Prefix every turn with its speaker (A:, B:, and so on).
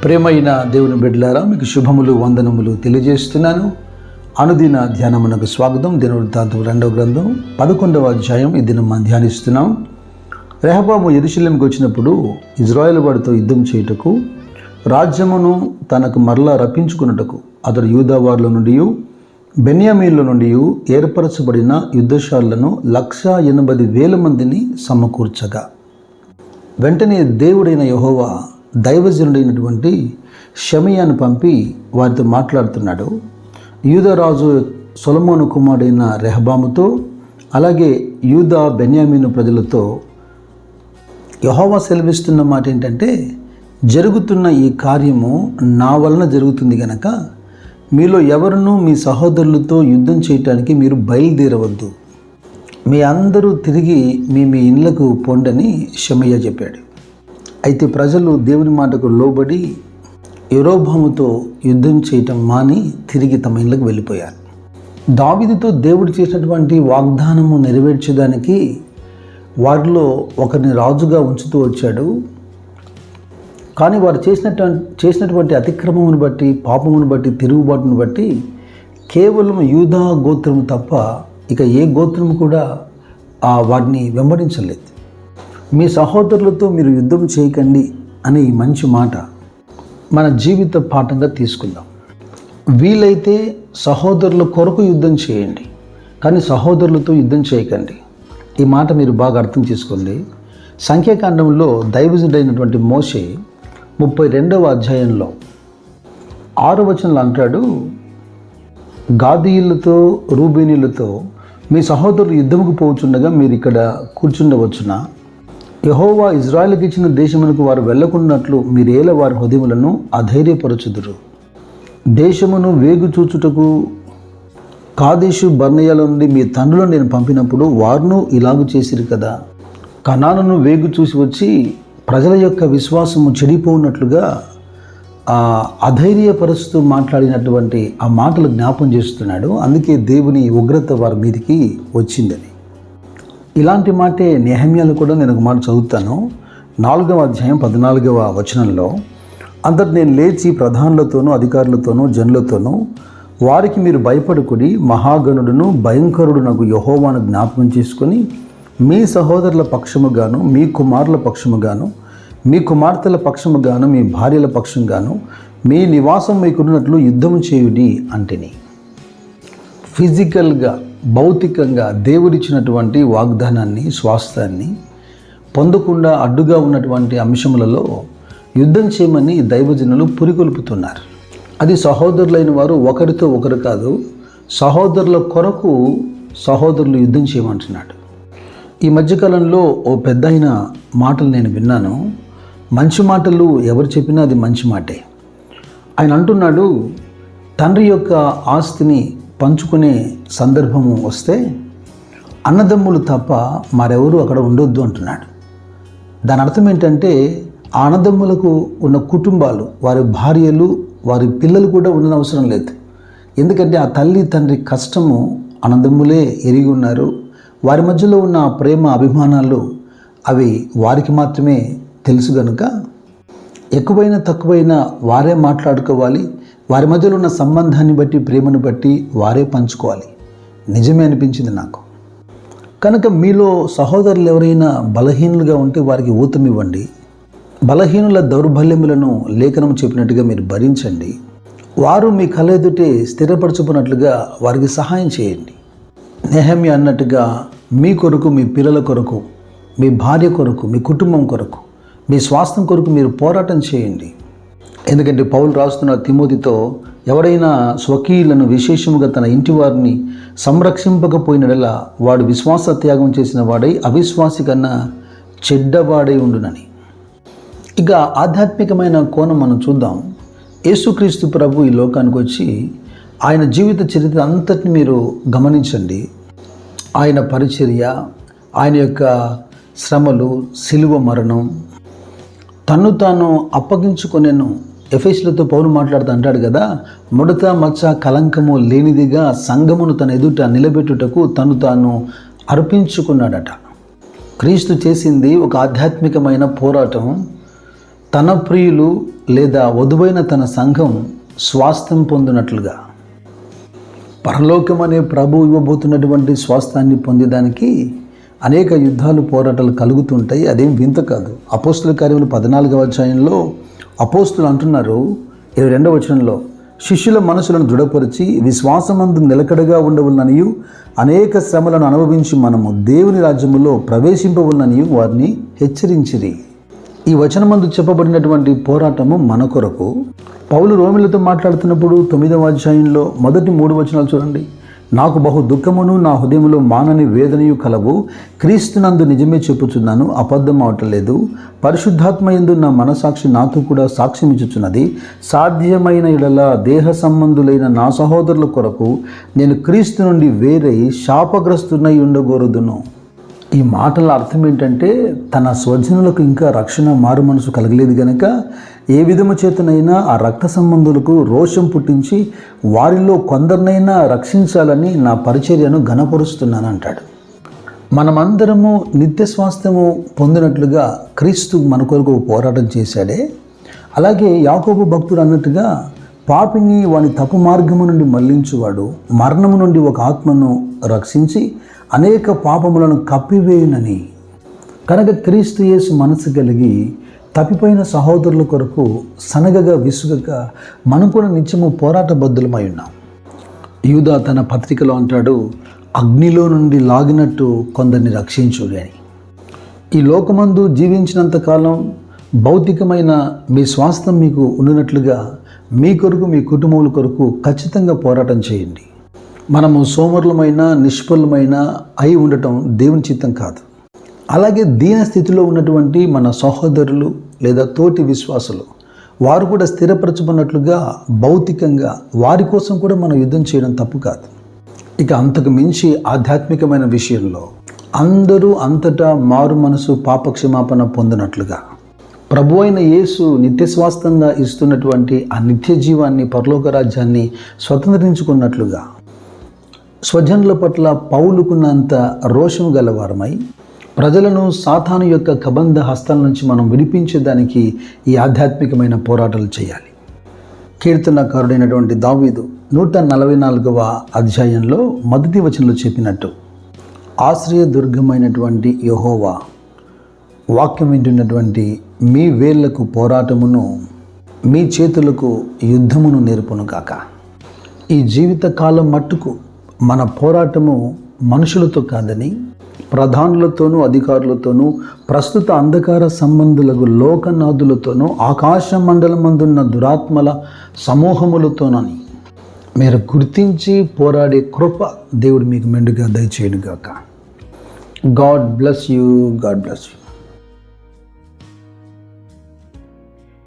A: ప్రేమైన దేవుని బిడ్డలారా, మీకు శుభములు వందనములు తెలియజేస్తున్నాను. అనుదిన ధ్యానమునకు స్వాగతం. దినవృత్తాంతం 2వ గ్రంథం 11వ అధ్యాయం ఈ దినం మనం ధ్యానిస్తున్నాం. రెహబాము యెరూషలేముకు వచ్చినప్పుడు ఇజ్రాయేలు వాడితో యుద్ధం చేయుటకు రాజ్యమును తనకు మరలా రప్పించుకున్నటకు అతడు యూదా వారిలో నుండి బెన్యామీన్లో నుండి ఏర్పరచబడిన యుద్ధశాలను 180,000 మందిని సమకూర్చగా, వెంటనే దేవుడైన యెహోవా దైవజనుడైనటువంటి షెమయాను పంపి వారితో మాట్లాడుతున్నాడు. యూదారాజు సొలొమోను కుమారుడైన రెహబాముతో, అలాగే యూదా బెన్యామీను ప్రజలతో యెహోవా సెలవిస్తున్న మాట ఏంటంటే, జరుగుతున్న ఈ కార్యము నా వలన జరుగుతుంది గనక మీలో ఎవరునూ మీ సహోదరులతో యుద్ధం చేయటానికి మీరు బయలుదేరవద్దు. మీ అందరూ తిరిగి మీ ఇళ్ళకు పొండని షెమయా చెప్పాడు. అయితే ప్రజలు దేవుని మాటకు లోబడి యెరోబాముతో యుద్ధం చేయటం మాని తిరిగి తమ ఇళ్ళకు వెళ్ళిపోయారు. దావీదుతో దేవుడు చేసినటువంటి వాగ్దానము నెరవేర్చడానికి వారిలో ఒకరిని రాజుగా ఉంచుతూ వచ్చాడు. కానీ వారు చేసినటువంటి అతిక్రమమును బట్టి, పాపమును బట్టి, తిరుగుబాటును బట్టి కేవలం యూదా గోత్రము తప్ప ఇక ఏ గోత్రము కూడా వారిని వెంబడించలేదు. మీ సహోదరులతో మీరు యుద్ధం చేయకండి అనే ఈ మంచి మాట మన జీవిత పాఠంగా తీసుకుందాం. వీలైతే సహోదరుల కొరకు యుద్ధం చేయండి, కానీ సహోదరులతో యుద్ధం చేయకండి. ఈ మాట మీరు బాగా అర్థం చేసుకోండి. సంఖ్యాకాండంలో దైవజనుడైనటువంటి మోషే 32వ అధ్యాయంలో 6వ వచనంలో అంటాడు, గాదీయులతో రూబేనీయులతో మీ సహోదరులు యుద్ధముకు పోచుండగా మీరు ఇక్కడ కూర్చుండవచ్చునా? యెహోవా ఇజ్రాయేలుకి ఇచ్చిన దేశమునకు వారు వెళ్ళకున్నట్లు మీరేల వారి హృదయములను అధైర్యపరచుదురు. దేశమును వేగు చూచుటకు కాదేశు బర్నేయల నుండి మీ తండ్రులను నేను పంపినప్పుడు వారును ఇలాగు చేసిరు కదా. కనానును వేగు చూసి వచ్చి ప్రజల యొక్క విశ్వాసము చెడిపోయినట్లుగా అధైర్యపరుస్తూ మాట్లాడినటువంటి ఆ మాటలు జ్ఞాపం చేస్తున్నాడు. అందుకే దేవుని ఉగ్రత వారి మీదికి వచ్చిందని. ఇలాంటి మాటే నెహెమ్యాలో కూడా నేను ఒక మాట చదువుతాను. 4వ అధ్యాయం 14వ వచనంలో, అంతటి నేను లేచి ప్రధానులతోనూ అధికారులతోనూ జనులతోనూ వారికి మీరు భయపడుకుడి, మహాగణుడును భయంకరుడునగు యెహోవాను జ్ఞాపకం చేసుకొని మీ సహోదరుల పక్షముగాను, మీ కుమారుల పక్షముగాను, మీ కుమార్తెల పక్షముగాను, మీ భార్యల పక్షంగాను మీ నివాసం మీకున్నట్లు యుద్ధం చేయుడి అంటేని. ఫిజికల్గా, భౌతికంగా దేవుడిచ్చినటువంటి వాగ్దానాన్ని, స్వాస్థాన్ని పొందకుండా అడ్డుగా ఉన్నటువంటి అంశములలో యుద్ధం చేయమని దైవజనులు పురికొల్పుతున్నారు. అది సహోదరులైన వారు ఒకరితో ఒకరు కాదు, సహోదరుల కొరకు సహోదరులు యుద్ధం చేయమంటున్నాడు. ఈ మధ్యకాలంలో ఓ పెద్ద అయిన మాటలు నేను విన్నాను. మంచి మాటలు ఎవరు చెప్పినా అది మంచి మాటే. ఆయన అంటున్నాడు, తండ్రి యొక్క ఆస్తిని పంచుకునే సందర్భము వస్తే అన్నదమ్ములు తప్ప మరెవరు అక్కడ ఉండొద్దు అంటున్నాడు. దాని అర్థం ఏంటంటే, ఆ అన్నదమ్ములకు ఉన్న కుటుంబాలు, వారి భార్యలు, వారి పిల్లలు కూడా ఉండనవసరం లేదు. ఎందుకంటే ఆ తల్లి తండ్రి కష్టము అన్నదమ్ములే ఎరిగి ఉన్నారు. వారి మధ్యలో ఉన్న ప్రేమ, అభిమానాలు అవి వారికి మాత్రమే తెలుసు కనుక ఎక్కువైనా తక్కువైనా వారే మాట్లాడుకోవాలి. వారి మధ్యలో ఉన్న సంబంధాన్ని బట్టి, ప్రేమను బట్టి వారే పంచుకోవాలి. నిజమే అనిపించింది నాకు. కనుక మీలో సహోదరులు ఎవరైనా బలహీనులుగా ఉంటే వారికి ఊతమివ్వండి. బలహీనుల దౌర్బల్యములను లేఖనం చెప్పినట్టుగా మీరు భరించండి. వారు మీ కళ్ళెదుటే స్థిరపరచుకున్నట్లుగా వారికి సహాయం చేయండి. నెహెమ్యా అన్నట్టుగా మీ కొరకు, మీ పిల్లల కొరకు, మీ భార్య కొరకు, మీ కుటుంబం కొరకు, మీ స్వాస్థ్యం కొరకు మీరు పోరాటం చేయండి. ఎందుకంటే పౌలు రాస్తున్న తిమోతితో, ఎవరైనా స్వకీయులను విశేషముగా తన ఇంటి వారిని సంరక్షింపకపోయినలా వాడు విశ్వాస త్యాగం చేసిన వాడై అవిశ్వాసి కన్నా చెడ్డవాడై ఉండునని. ఇక ఆధ్యాత్మికమైన కోణం మనం చూద్దాం. యేసుక్రీస్తు ప్రభు ఈ లోకానికి వచ్చి ఆయన జీవిత చరిత్ర అంతటిని మీరు గమనించండి. ఆయన పరిచర్య, ఆయన యొక్క శ్రమలు, సిలువ మరణం, తన్ను తాను అప్పగించుకొనెను. ఎఫెసీయులతో పౌలు మాట్లాడుతూ అంటాడు కదా, ముడత మచ్చ కలంకము లేనిదిగా సంఘమును తన ఎదుట నిలబెట్టుటకు తను తాను అర్పించుకున్నాడట. క్రీస్తు చేసింది ఒక ఆధ్యాత్మికమైన పోరాటం. తన ప్రియులు లేదా వధువైన తన సంఘం స్వాస్థ్యం పొందినట్లుగా పరలోకం అనే ప్రభు ఇవ్వబోతున్నటువంటి స్వాస్థ్యాన్ని పొందేదానికి అనేక యుద్ధాలు పోరాటాలు కలుగుతుంటాయి. అదేం వింత కాదు. అపోస్తుల కార్యములు 14వ అధ్యాయంలో అపోస్తులు అంటున్నారు 22వ వచనంలో, శిష్యుల మనసులను దృఢపరిచి విశ్వాసమందు నిలకడగా ఉండవలననియు అనేక శ్రమలను అనుభవించి మనము దేవుని రాజ్యములో ప్రవేశింపవలననియు వారిని హెచ్చరించిరి. ఈ వచనమందు చెప్పబడినటువంటి పోరాటము మన కొరకు. పౌలు రోమిలతో మాట్లాడుతున్నప్పుడు 9వ అధ్యాయంలో మొదటి 3 వచనాలు చూడండి. నాకు బహు దుఃఖమును నా హృదయములో మానని వేదనయు కలవు. క్రీస్తునందు నిజమే చెప్పుచున్నాను, అబద్ధం అవటలేదు. పరిశుద్ధాత్మయందు నా మనసాక్షి నాతో కూడా సాక్ష్యం ఇచ్చుచున్నది. సాధ్యమైన ఎడల దేహ సంబంధులైన నా సహోదరుల కొరకు నేను క్రీస్తు నుండి వేరై శాపగ్రస్తునై ఉండగోరుదును. ఈ మాటల అర్థం ఏంటంటే, తన స్వజనులకు ఇంకా రక్షణ మారు మనసు కలగలేదు గనక ఏ విధము చేతనైనా ఆ రక్త సంబంధులకు రోషం పుట్టించి వారిలో కొందరినైనా రక్షించాలని నా పరిచర్యను ఘనపరుస్తున్నాను అంటాడు. మనమందరము నిత్య స్వాస్థ్యము పొందినట్లుగా క్రీస్తు మన కొరకు పోరాటం చేశాడే, అలాగే యాకోబు భక్తుడు అన్నట్టుగా పాపిని వాని తప్పు మార్గము నుండి మళ్లించువాడు మరణము నుండి ఒక ఆత్మను రక్షించి అనేక పాపములను కప్పివేయునని. కనుక క్రీస్తు యేసు మనసు కలిగి తప్పిపోయిన సహోదరుల కొరకు సనగగా విసుగగా మనం కూడా నిత్యము పోరాటబద్ధులమై ఉన్నాం. యూదా తన పత్రికలో అంటాడు, అగ్నిలో నుండి లాగినట్టు కొందరిని రక్షించుడి అని. ఈ లోకమందు జీవించినంతకాలం భౌతికమైన మీ స్వాస్థ్యం మీకు ఉన్నట్లుగా మీ కొరకు మీ కుటుంబముల కొరకు ఖచ్చితంగా పోరాటం చేయండి. మనము సోమరులమైన నిష్ఫలమైన అయి ఉండటం దేవుని చిత్తం కాదు. అలాగే దీన స్థితిలో ఉన్నటువంటి మన సహోదరులు లేదా తోటి విశ్వాసులు వారు కూడా స్థిరపరచబడినట్లుగా భౌతికంగా వారి కోసం కూడా మనం యుద్ధం చేయడం తప్పు కాదు. ఇక అంతకు మించి ఆధ్యాత్మికమైన విషయంలో అందరూ అంతటా మారు మనసు పాపక్షమాపణ పొందినట్లుగా ప్రభు అయిన యేసు నిత్య స్వాస్థ్యంగా ఇస్తున్నటువంటి ఆ నిత్య జీవాన్ని పరలోక రాజ్యాన్ని స్వతంత్రించుకున్నట్లుగా స్వజనుల పట్ల పౌలుకున్నంత రోషము గలవారమై ప్రజలను సాతాను యొక్క కబంధ హస్తాల నుంచి మనం విడిపించేదానికి ఈ ఆధ్యాత్మికమైన పోరాటాలు చేయాలి. కీర్తనకారుడైనటువంటి దావీదు 144వ అధ్యాయంలో మొదటి వచనంలో చెప్పినట్టు, ఆశ్రయదుర్గమైనటువంటి యెహోవా, వాక్యం వింటున్నటువంటి మీ వేళ్లకు పోరాటమును మీ చేతులకు యుద్ధమును నేర్పును కాక. ఈ జీవిత కాలం మట్టుకు మన పోరాటము మనుషులతో కాదని ప్రధానులతోనూ అధికారులతోనూ ప్రస్తుత అంధకార సంబంధులకు లోకనాథులతోనూ ఆకాశ మండలమందున్న దురాత్మల సమూహములతోనని మీరు గుర్తించి పోరాడే కృప దేవుడు మీకు మెండుగా దయచేయునుగాక. God bless you.